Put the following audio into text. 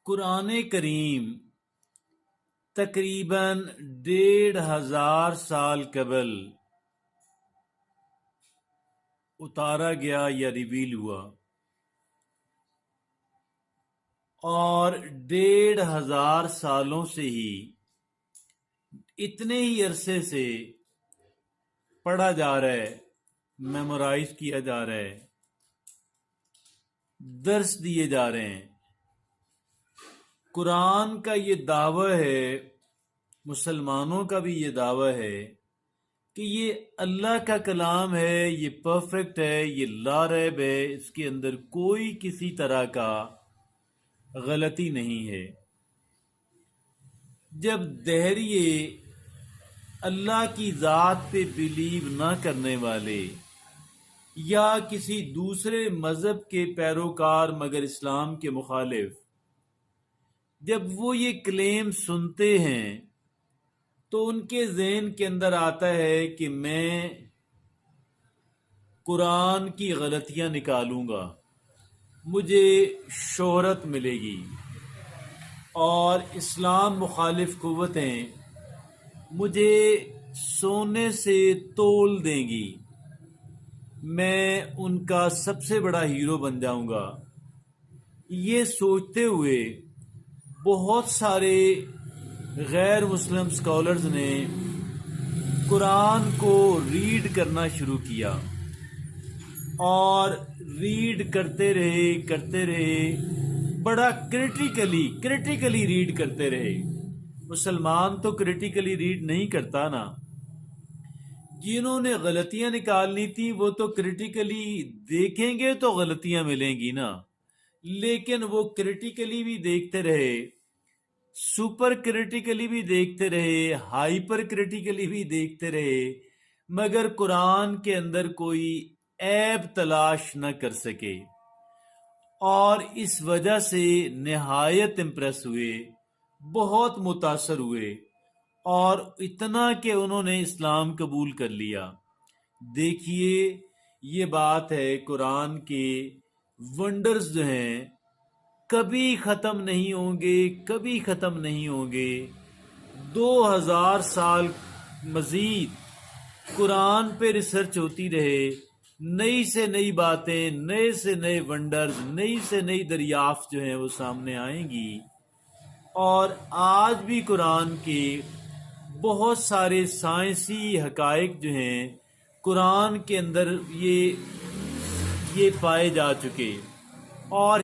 قرآن کریم تقریباً 1500 سال قبل اتارا گیا یا ریویل ہوا، اور 1500 سالوں سے ہی اتنے ہی عرصے سے پڑھا جا رہا ہے، میمورائز کیا جا رہا ہے، درس دیے جا رہے ہیں۔ قرآن کا یہ دعویٰ ہے، مسلمانوں کا بھی یہ دعویٰ ہے کہ یہ اللہ کا کلام ہے، یہ پرفیکٹ ہے، یہ لا ریب ہے، اس کے اندر کوئی کسی طرح کا غلطی نہیں ہے۔ جب دہریے اللہ کی ذات پہ بلیو نہ کرنے والے یا کسی دوسرے مذہب کے پیروکار مگر اسلام کے مخالف جب وہ یہ کلیم سنتے ہیں تو ان کے ذہن کے اندر آتا ہے کہ میں قرآن کی غلطیاں نکالوں گا، مجھے شہرت ملے گی، اور اسلام مخالف قوتیں مجھے سونے سے تول دیں گی، میں ان کا سب سے بڑا ہیرو بن جاؤں گا۔ یہ سوچتے ہوئے بہت سارے غیر مسلم اسکالرز نے قرآن کو ریڈ کرنا شروع کیا، اور ریڈ کرتے رہے بڑا کریٹیکلی ریڈ کرتے رہے۔ مسلمان تو کریٹیکلی ریڈ نہیں کرتا نا، جنہوں نے غلطیاں نکالنی تھی وہ تو کریٹیکلی دیکھیں گے تو غلطیاں ملیں گی نا، لیکن وہ کریٹیکلی بھی دیکھتے رہے، سپر کریٹیکلی بھی دیکھتے رہے، ہائپر کریٹیکلی بھی دیکھتے رہے، مگر قرآن کے اندر کوئی عیب تلاش نہ کر سکے، اور اس وجہ سے نہایت امپریس ہوئے، بہت متاثر ہوئے، اور اتنا کہ انہوں نے اسلام قبول کر لیا۔ دیکھیے، یہ بات ہے، قرآن کے ونڈرز جو ہیں کبھی ختم نہیں ہوں گے، کبھی ختم نہیں ہوں گے۔ 2000 سال مزید قرآن پہ ریسرچ ہوتی رہے، نئی سے نئی باتیں، نئے سے نئے ونڈرز، نئی سے نئی دریافت جو ہیں وہ سامنے آئیں گی، اور آج بھی قرآن کے بہت سارے سائنسی حقائق جو ہیں قرآن کے اندر یہ پائے جا چکے، اور